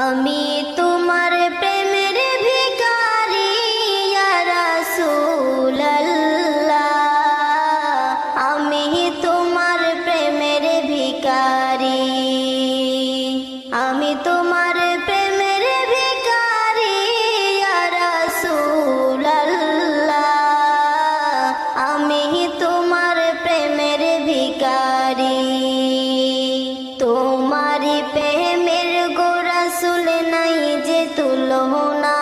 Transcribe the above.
আমি তোমার প্রেমের ভিখারি ইয়া রাসূলুল্লাহ, আমি তোমার প্রেমের ভিখারি, আমি তোমার প্রেমের ভিখারি ইয়া রাসূলুল্লাহ, আমি তোমার প্রেমের ভিখারি। তোমারি প্রেমের গো রাসূল নাই যে তুলনা,